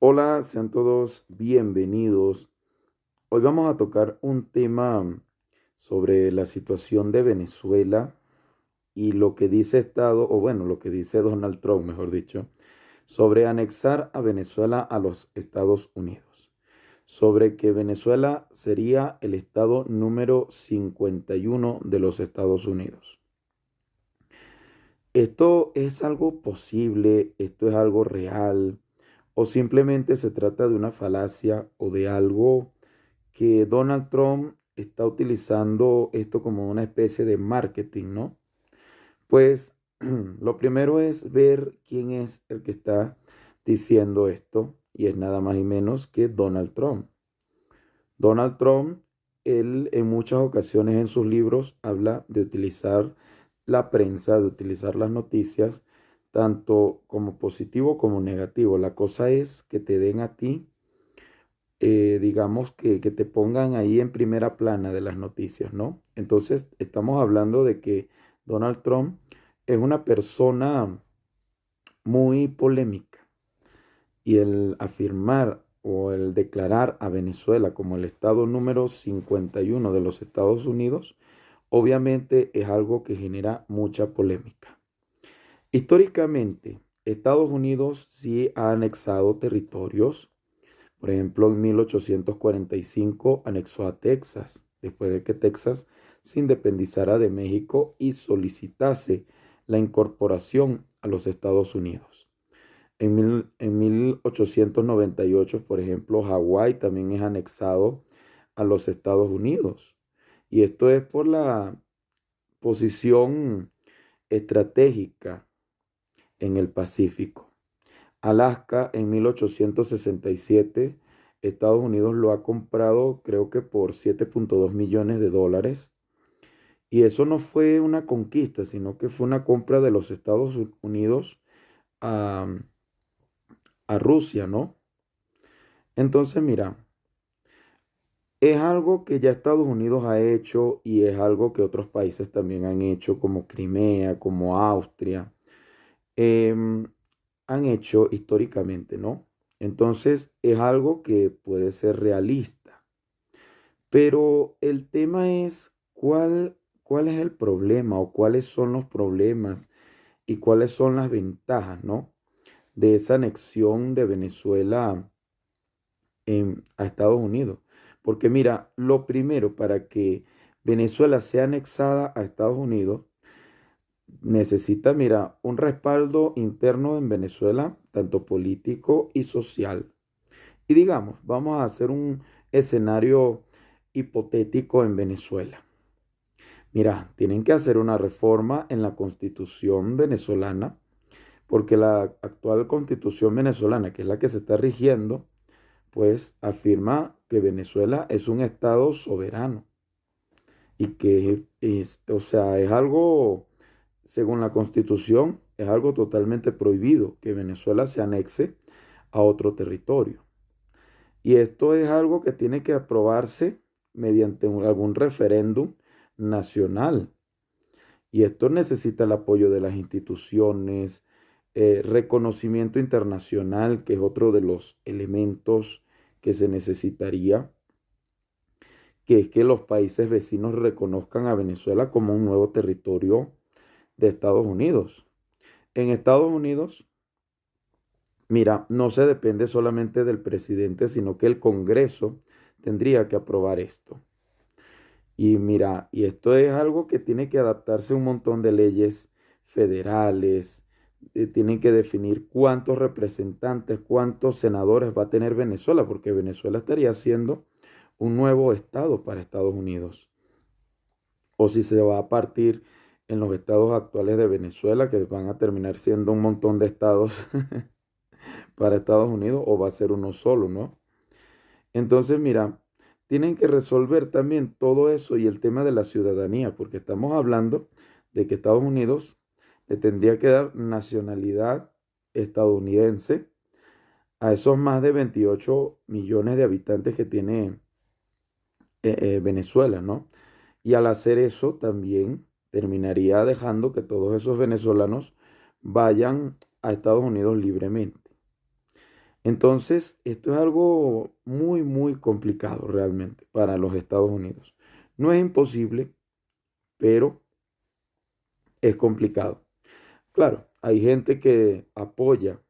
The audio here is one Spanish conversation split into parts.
Hola, sean todos bienvenidos. Hoy vamos a tocar un tema sobre la situación de Venezuela y lo que dice lo que dice Donald Trump, mejor dicho, sobre anexar a Venezuela a los Estados Unidos, sobre que Venezuela sería el estado número 51 de los Estados Unidos. ¿Esto es algo posible? ¿Esto es algo real? ¿O simplemente se trata de una falacia o de algo que Donald Trump está utilizando esto como una especie de marketing, ¿no? Pues lo primero es ver quién es el que está diciendo esto y es nada más y menos que Donald Trump. Donald Trump, él en muchas ocasiones en sus libros habla de utilizar la prensa, de utilizar las noticias, tanto como positivo como negativo. La cosa es que te den a ti digamos que te pongan ahí en primera plana de las noticias, ¿no? Entonces, estamos hablando de que Donald Trump es una persona muy polémica y el afirmar o el declarar a Venezuela como el estado número 51 de los Estados Unidos, obviamente es algo que genera mucha polémica. Históricamente, Estados Unidos sí ha anexado territorios. Por ejemplo, en 1845 anexó a Texas, después de que Texas se independizara de México y solicitase la incorporación a los Estados Unidos. En 1898, por ejemplo, Hawái también es anexado a los Estados Unidos. Y esto es por la posición estratégica en el Pacífico. Alaska en 1867, Estados Unidos lo ha comprado creo que por 7.2 millones de dólares. Y eso no fue una conquista, sino que fue una compra de los Estados Unidos a, a Rusia, ¿no? Entonces, mira, es algo que ya Estados Unidos ha hecho y es algo que otros países también han hecho, como Crimea, como Austria. em, Han hecho históricamente, ¿no? Entonces es algo que puede ser realista, pero el tema es cuál es el problema o cuáles son los problemas y cuáles son las ventajas, ¿no? De esa anexión de Venezuela a Estados Unidos. Porque mira, lo primero para que Venezuela sea anexada a Estados Unidos, necesita, mira, un respaldo interno en Venezuela, tanto político y social. Y digamos, vamos a hacer un escenario hipotético en Venezuela. Mira, tienen que hacer una reforma en la constitución venezolana, porque la actual constitución venezolana, que es la que se está rigiendo, pues afirma que Venezuela es un estado soberano y que es, o sea, es algo, según la constitución, es algo totalmente prohibido que Venezuela se anexe a otro territorio. Y esto es algo que tiene que aprobarse mediante algún referéndum nacional. Y esto necesita el apoyo de las instituciones, reconocimiento internacional, que es otro de los elementos que se necesitaría, que es que los países vecinos reconozcan a Venezuela como un nuevo territorio de Estados Unidos. En Estados Unidos, mira, no se depende solamente del presidente, sino que el Congreso tendría que aprobar esto. Y mira, y esto es algo que tiene que adaptarse a un montón de leyes federales, tienen que definir cuántos representantes, cuántos senadores va a tener Venezuela, porque Venezuela estaría siendo un nuevo estado para Estados Unidos. O si se va a partir en los estados actuales de Venezuela, que van a terminar siendo un montón de estados para Estados Unidos, o va a ser uno solo, ¿no? Entonces, mira, tienen que resolver también todo eso y el tema de la ciudadanía, porque estamos hablando de que Estados Unidos le tendría que dar nacionalidad estadounidense a esos más de 28 millones de habitantes que tiene Venezuela, ¿no? Y al hacer eso también terminaría dejando que todos esos venezolanos vayan a Estados Unidos libremente. Entonces, esto es algo muy, muy complicado realmente para los Estados Unidos. No es imposible, pero es complicado. Claro, hay gente que apoya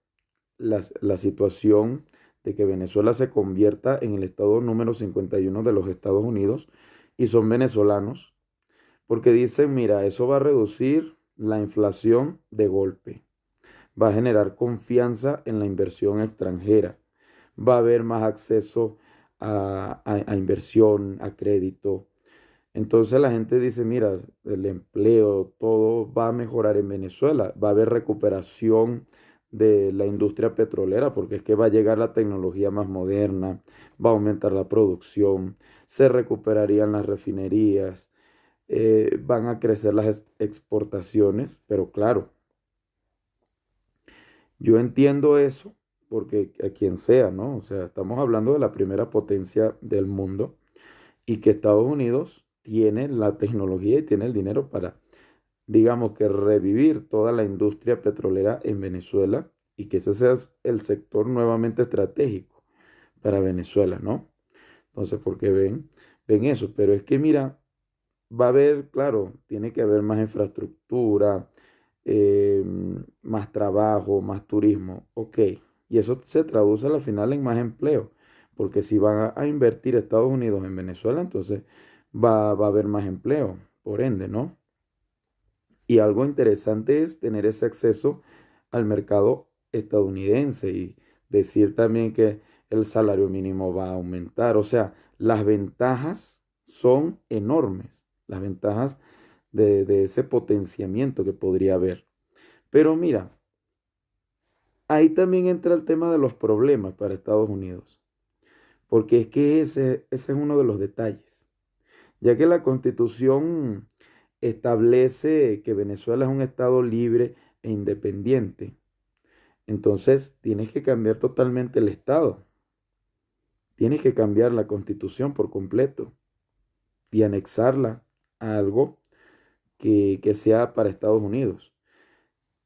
la situación de que Venezuela se convierta en el estado número 51 de los Estados Unidos y son venezolanos, porque dicen, mira, eso va a reducir la inflación de golpe, va a generar confianza en la inversión extranjera, va a haber más acceso a inversión, a crédito. Entonces la gente dice, mira, el empleo, todo va a mejorar en Venezuela, va a haber recuperación de la industria petrolera, porque es que va a llegar la tecnología más moderna, va a aumentar la producción, se recuperarían las refinerías, van a crecer las exportaciones, pero claro, yo entiendo eso, porque a quien sea, ¿no? O sea, estamos hablando de la primera potencia del mundo y que Estados Unidos tiene la tecnología y tiene el dinero para, digamos que revivir toda la industria petrolera en Venezuela y que ese sea el sector nuevamente estratégico para Venezuela, ¿no? Entonces, porque ven eso, pero es que mira, va a haber, claro, tiene que haber más infraestructura, eh, más trabajo, más turismo, ok, y eso se traduce a la final en más empleo, porque si van a invertir Estados Unidos en Venezuela, entonces va a haber más empleo, por ende, ¿no? Y algo interesante es tener ese acceso al mercado estadounidense y decir también que el salario mínimo va a aumentar. O sea, las ventajas son enormes, las ventajas de ese potenciamiento que podría haber. Pero mira, ahí también entra el tema de los problemas para Estados Unidos, porque es que ese es uno de los detalles, ya que la Constitución establece que Venezuela es un estado libre e independiente. Entonces, tienes que cambiar totalmente el estado. Tienes que cambiar la Constitución por completo y anexarla a algo que sea para Estados Unidos.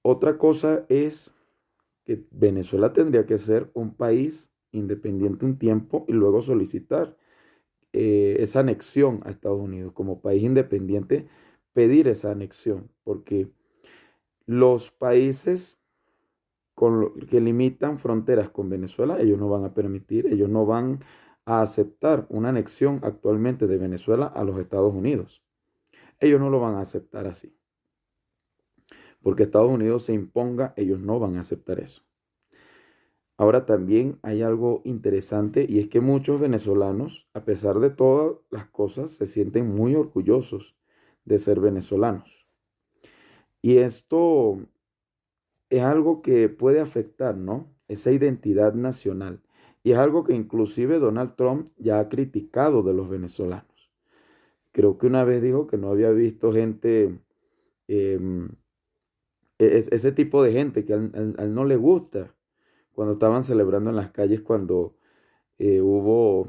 Otra cosa es que Venezuela tendría que ser un país independiente un tiempo y luego solicitar esa anexión a Estados Unidos como país independiente, pedir esa anexión, porque los países que limitan fronteras con Venezuela, ellos no van a permitir, ellos no van a aceptar una anexión actualmente de Venezuela a los Estados Unidos. Ellos no lo van a aceptar así, porque Estados Unidos se imponga, ellos no van a aceptar eso. Ahora también hay algo interesante y es que muchos venezolanos, a pesar de todas las cosas, se sienten muy orgullosos de ser venezolanos. Y esto es algo que puede afectar, ¿no? Esa identidad nacional. Y es algo que inclusive Donald Trump ya ha criticado de los venezolanos. Creo que una vez dijo que no había visto gente, em, ese tipo de gente que a él no le gusta cuando estaban celebrando en las calles cuando hubo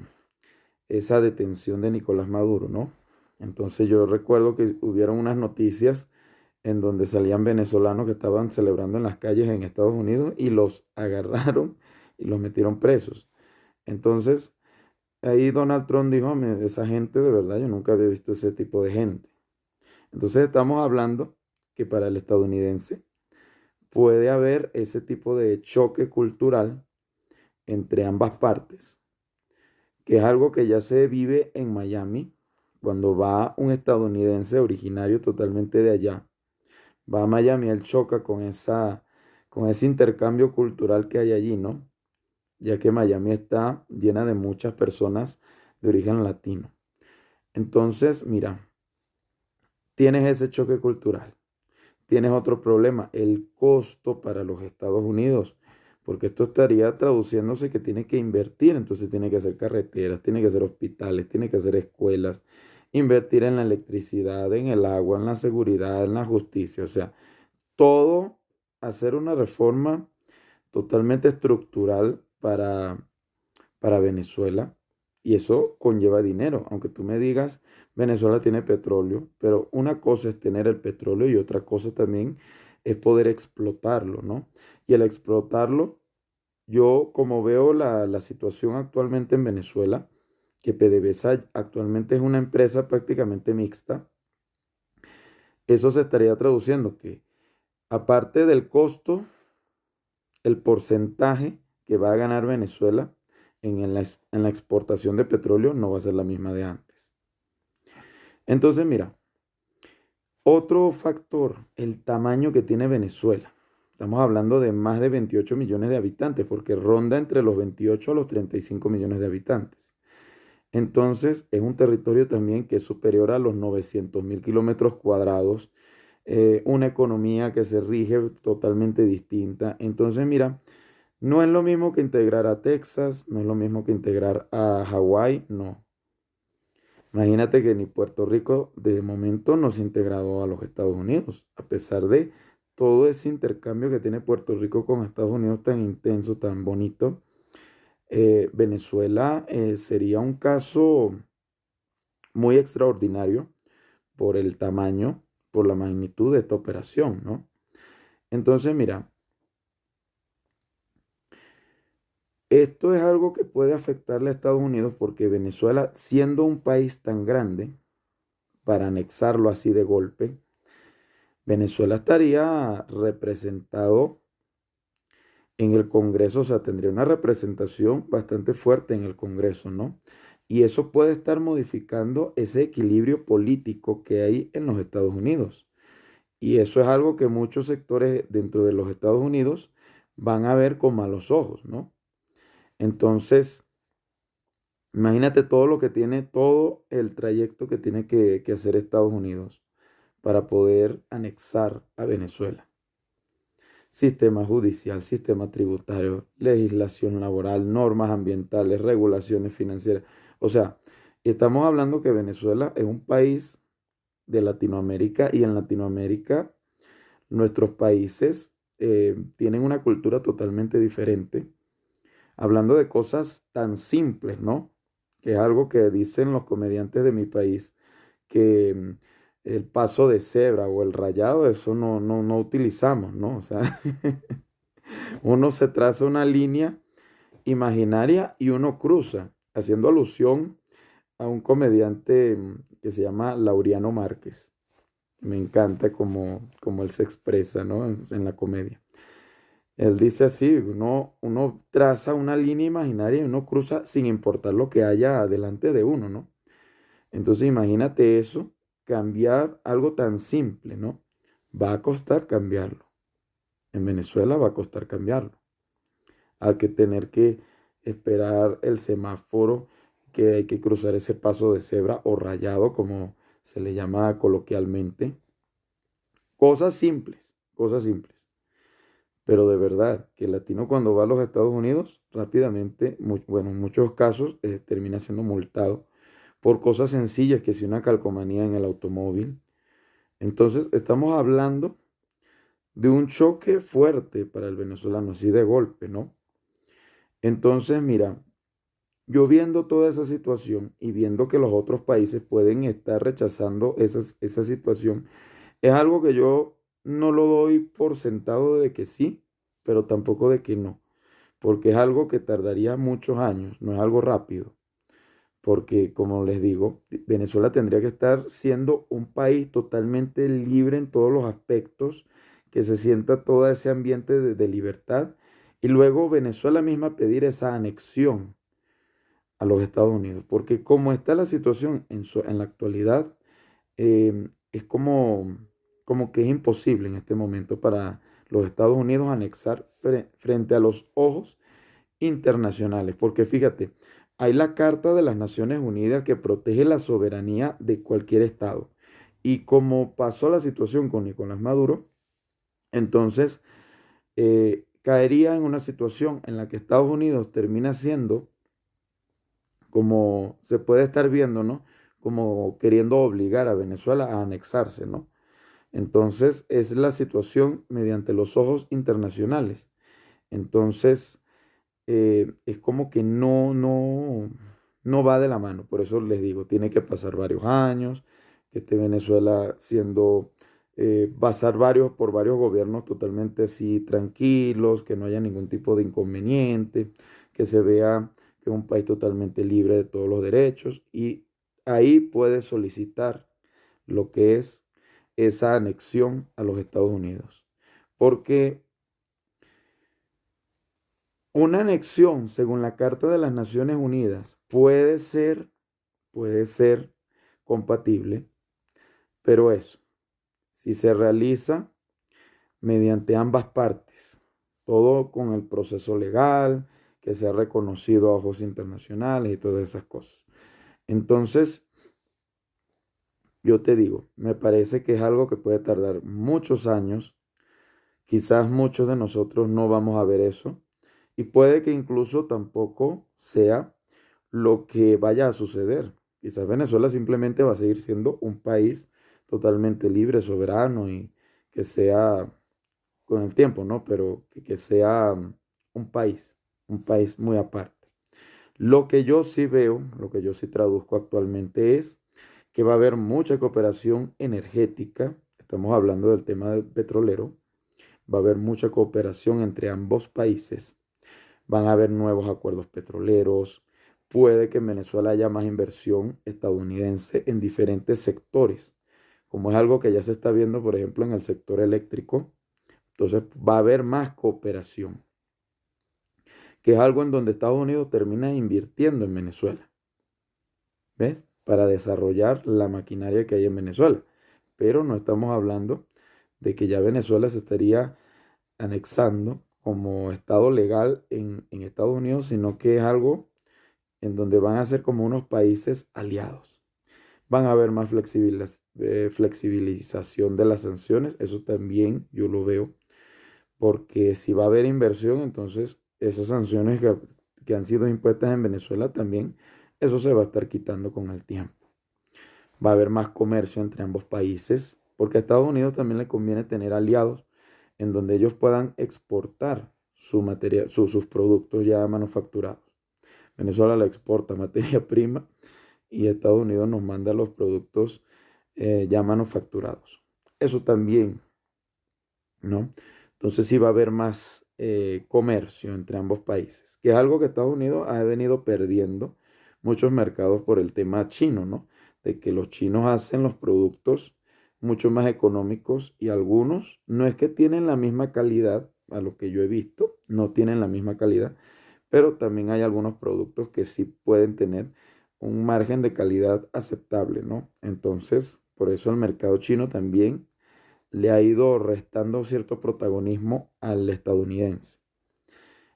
esa detención de Nicolás Maduro, ¿no? Entonces yo recuerdo que hubieron unas noticias en donde salían venezolanos que estaban celebrando en las calles en Estados Unidos y los agarraron y los metieron presos. Entonces, ahí Donald Trump dijo, esa gente de verdad, yo nunca había visto ese tipo de gente. Entonces estamos hablando que para el estadounidense puede haber ese tipo de choque cultural entre ambas partes, que es algo que ya se vive en Miami, cuando va un estadounidense originario totalmente de allá, va a Miami, él choca con ese intercambio cultural que hay allí, ¿no? Ya que Miami está llena de muchas personas de origen latino. Entonces, mira, tienes ese choque cultural. Tienes otro problema, el costo para los Estados Unidos, porque esto estaría traduciéndose que tiene que invertir, entonces tiene que hacer carreteras, tiene que hacer hospitales, tiene que hacer escuelas, invertir en la electricidad, en el agua, en la seguridad, en la justicia, o sea, todo hacer una reforma totalmente estructural para Venezuela. Y eso conlleva dinero, aunque tú me digas, Venezuela tiene petróleo, pero una cosa es tener el petróleo y otra cosa también es poder explotarlo, ¿no? Y el explotarlo yo como veo la situación actualmente en Venezuela, que PDVSA actualmente es una empresa prácticamente mixta, eso se estaría traduciendo que aparte del costo, el porcentaje que va a ganar Venezuela en la exportación de petróleo no va a ser la misma de antes. Entonces, mira, otro factor, el tamaño que tiene Venezuela. Estamos hablando de más de 28 millones de habitantes, porque ronda entre los 28 a los 35 millones de habitantes. Entonces, es un territorio también que es superior a los 900.000 kilómetros cuadrados, una economía que se rige totalmente distinta. Entonces, mira, no es lo mismo que integrar a Texas, no es lo mismo que integrar a Hawái, no. Imagínate que ni Puerto Rico de momento no se ha integrado a los Estados Unidos, a pesar de todo ese intercambio que tiene Puerto Rico con Estados Unidos tan intenso, tan bonito. Venezuela sería un caso muy extraordinario por el tamaño, por la magnitud de esta operación, ¿no? Entonces, mira, esto es algo que puede afectarle a Estados Unidos porque Venezuela, siendo un país tan grande, para anexarlo así de golpe, Venezuela estaría representado en el Congreso, o sea, tendría una representación bastante fuerte en el Congreso, ¿no? Y eso puede estar modificando ese equilibrio político que hay en los Estados Unidos. Y eso es algo que muchos sectores dentro de los Estados Unidos van a ver con malos ojos, ¿no? Entonces, imagínate todo lo que tiene, todo el trayecto que tiene que hacer Estados Unidos para poder anexar a Venezuela. Sistema judicial, sistema tributario, legislación laboral, normas ambientales, regulaciones financieras. O sea, estamos hablando que Venezuela es un país de Latinoamérica y en Latinoamérica nuestros países tienen una cultura totalmente diferente. Hablando de cosas tan simples, ¿no? Que es algo que dicen los comediantes de mi país, que el paso de cebra o el rayado, eso no utilizamos, ¿no? O sea, uno se traza una línea imaginaria y uno cruza, haciendo alusión a un comediante que se llama Laureano Márquez. Me encanta como él se expresa, ¿no? En la comedia. Él dice así, uno traza una línea imaginaria y uno cruza sin importar lo que haya delante de uno, ¿no? Entonces imagínate eso, cambiar algo tan simple, ¿no? Va a costar cambiarlo. En Venezuela va a costar cambiarlo. Hay que tener que esperar el semáforo, que hay que cruzar ese paso de cebra o rayado, como se le llama coloquialmente. Cosas simples. Pero de verdad, que el latino cuando va a los Estados Unidos, rápidamente, bueno, en muchos casos termina siendo multado por cosas sencillas, que si una calcomanía en el automóvil. Entonces, estamos hablando de un choque fuerte para el venezolano, así de golpe, ¿no? Entonces, mira, yo viendo toda esa situación y viendo que los otros países pueden estar rechazando esa situación, es algo que yo no lo doy por sentado de que sí, pero tampoco de que no, porque es algo que tardaría muchos años, no es algo rápido, porque como les digo, Venezuela tendría que estar siendo un país totalmente libre en todos los aspectos, que se sienta todo ese ambiente de libertad, y luego Venezuela misma pedir esa anexión a los Estados Unidos, porque como está la situación en la actualidad, es como que es imposible en este momento para los Estados Unidos anexar frente a los ojos internacionales, porque fíjate, hay la Carta de las Naciones Unidas que protege la soberanía de cualquier estado. Y como pasó la situación con Nicolás Maduro, entonces caería en una situación en la que Estados Unidos termina siendo, como se puede estar viendo, ¿no? Como queriendo obligar a Venezuela a anexarse, ¿no? Entonces es la situación mediante los ojos internacionales. Entonces es como que no va de la mano. Por eso les digo, tiene que pasar varios años, que esté Venezuela siendo pasar por varios gobiernos totalmente así tranquilos, que no haya ningún tipo de inconveniente, que se vea que es un país totalmente libre de todos los derechos y ahí puede solicitar lo que es esa anexión a los Estados Unidos. Porque una anexión, según la Carta de las Naciones Unidas, puede ser compatible, pero eso, si se realiza mediante ambas partes, todo con el proceso legal, que sea reconocido a ojos internacionales y todas esas cosas. Entonces, yo te digo, me parece que es algo que puede tardar muchos años. Quizás muchos de nosotros no vamos a ver eso y puede que incluso tampoco sea lo que vaya a suceder. Quizás Venezuela simplemente va a seguir siendo un país totalmente libre, soberano y que sea con el tiempo, ¿no? Pero que sea un país muy aparte. Lo que yo sí veo, lo que yo sí traduzco actualmente es que va a haber mucha cooperación energética. Estamos hablando del tema del petrolero. Va a haber mucha cooperación entre ambos países. Van a haber nuevos acuerdos petroleros. Puede que en Venezuela haya más inversión estadounidense en diferentes sectores, como es algo que ya se está viendo, por ejemplo, en el sector eléctrico. Entonces va a haber más cooperación, que es algo en donde Estados Unidos termina invirtiendo en Venezuela, ¿ves? Para desarrollar la maquinaria que hay en Venezuela. Pero no estamos hablando de que ya Venezuela se estaría anexando como Estado legal en Estados Unidos, sino que es algo en donde van a ser como unos países aliados. Van a haber más flexibilización de las sanciones, eso también yo lo veo, porque si va a haber inversión, entonces esas sanciones que han sido impuestas en Venezuela también, eso se va a estar quitando con el tiempo. Va a haber más comercio entre ambos países, porque a Estados Unidos también le conviene tener aliados en donde ellos puedan exportar sus productos ya manufacturados. Venezuela le exporta materia prima y Estados Unidos nos manda los productos ya manufacturados. Eso también, ¿no? Entonces sí va a haber más comercio entre ambos países, que es algo que Estados Unidos ha venido perdiendo muchos mercados por el tema chino, ¿no? De que los chinos hacen los productos mucho más económicos y algunos no es que tienen la misma calidad, a lo que yo he visto, no tienen la misma calidad, pero también hay algunos productos que sí pueden tener un margen de calidad aceptable, ¿no? Entonces, por eso el mercado chino también le ha ido restando cierto protagonismo al estadounidense.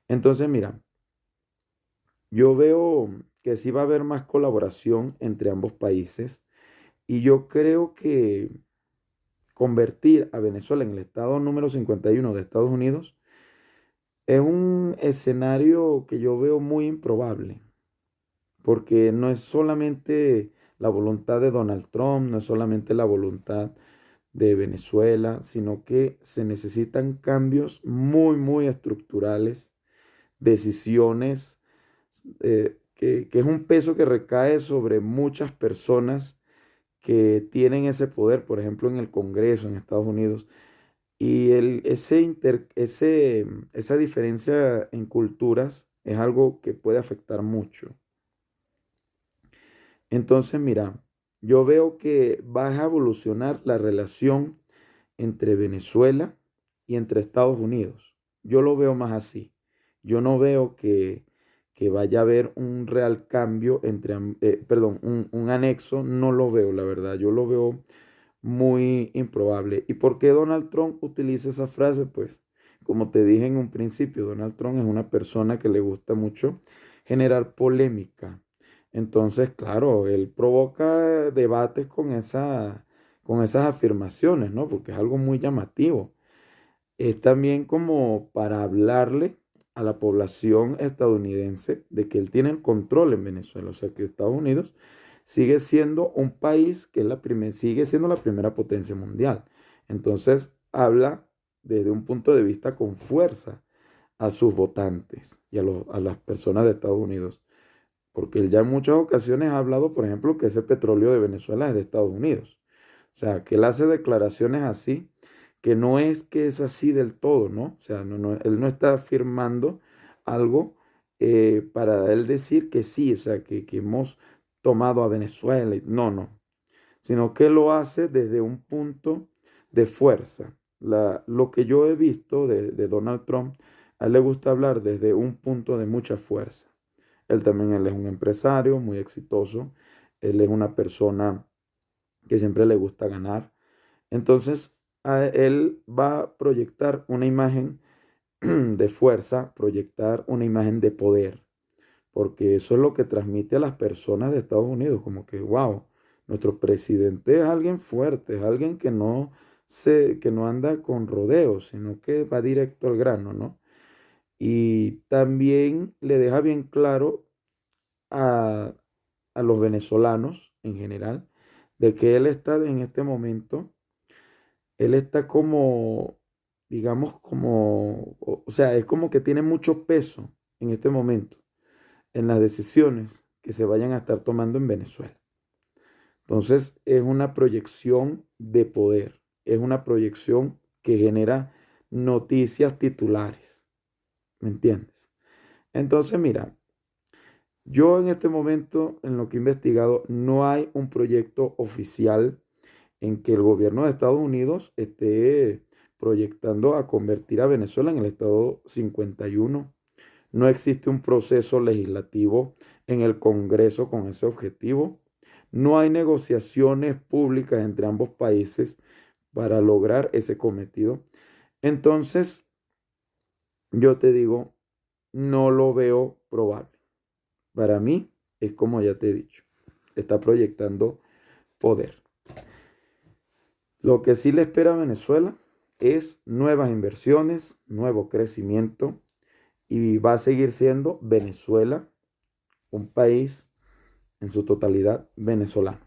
Entonces, mira, yo veo que sí va a haber más colaboración entre ambos países y yo creo que convertir a Venezuela en el estado número 51 de Estados Unidos es un escenario que yo veo muy improbable, porque no es solamente la voluntad de Donald Trump, no es solamente la voluntad de Venezuela, sino que se necesitan cambios muy, muy estructurales, decisiones, que es un peso que recae sobre muchas personas que tienen ese poder, por ejemplo, en el Congreso, en Estados Unidos. Y esa diferencia en culturas es algo que puede afectar mucho. Entonces, mira, yo veo que va a evolucionar la relación entre Venezuela y entre Estados Unidos. Yo lo veo más así. Yo no veo que vaya a haber un real cambio perdón, un anexo, no lo veo, la verdad. Yo lo veo muy improbable. ¿Y por qué Donald Trump utiliza esa frase? Pues, como te dije en un principio, Donald Trump es una persona que le gusta mucho generar polémica. Entonces, claro, él provoca debates con esas afirmaciones, ¿no? Porque es algo muy llamativo. Es también como para hablarle a la población estadounidense de que él tiene el control en Venezuela, o sea que Estados Unidos sigue siendo un país que sigue siendo la primera potencia mundial. Entonces habla desde un punto de vista con fuerza a sus votantes y a las personas de Estados Unidos, porque él ya en muchas ocasiones ha hablado, por ejemplo, que ese petróleo de Venezuela es de Estados Unidos. O sea, que él hace declaraciones así, que no es que es así del todo, ¿no? O sea, él no está afirmando algo para él decir que sí, o sea, que hemos tomado a Venezuela. No, no, sino que lo hace desde un punto de fuerza. Lo que yo he visto de Donald Trump, a él le gusta hablar desde un punto de mucha fuerza. Él es un empresario muy exitoso, él es una persona que siempre le gusta ganar. Entonces, él va a proyectar una imagen de fuerza, proyectar una imagen de poder, porque eso es lo que transmite a las personas de Estados Unidos, como que, wow, nuestro presidente es alguien fuerte, es alguien que no anda con rodeos, sino que va directo al grano, ¿no? Y también le deja bien claro a, a los venezolanos en general de que él está en este momento, él está como, digamos, como, o sea, es como que tiene mucho peso en este momento en las decisiones que se vayan a estar tomando en Venezuela. Entonces, es una proyección de poder, es una proyección que genera noticias titulares, ¿me entiendes? Entonces, mira, yo en este momento, en lo que he investigado, no hay un proyecto oficial en que el gobierno de Estados Unidos esté proyectando a convertir a Venezuela en el estado 51. No existe un proceso legislativo en el Congreso con ese objetivo. No hay negociaciones públicas entre ambos países para lograr ese cometido. Entonces, yo te digo, no lo veo probable. Para mí, es como ya te he dicho, está proyectando poder. Lo que sí le espera a Venezuela es nuevas inversiones, nuevo crecimiento y va a seguir siendo Venezuela un país en su totalidad venezolano.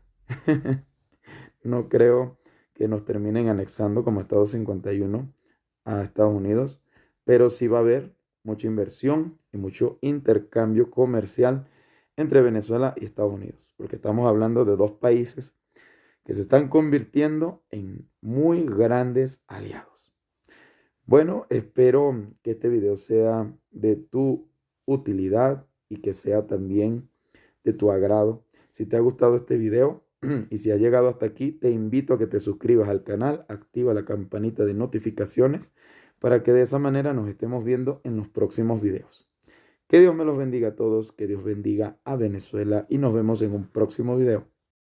No creo que nos terminen anexando como Estado 51 a Estados Unidos, pero sí va a haber mucha inversión y mucho intercambio comercial entre Venezuela y Estados Unidos, porque estamos hablando de dos países que se están convirtiendo en muy grandes aliados. Bueno, espero que este video sea de tu utilidad y que sea también de tu agrado. Si te ha gustado este video y si has llegado hasta aquí, te invito a que te suscribas al canal, activa la campanita de notificaciones para que de esa manera nos estemos viendo en los próximos videos. Que Dios me los bendiga a todos, que Dios bendiga a Venezuela y nos vemos en un próximo video.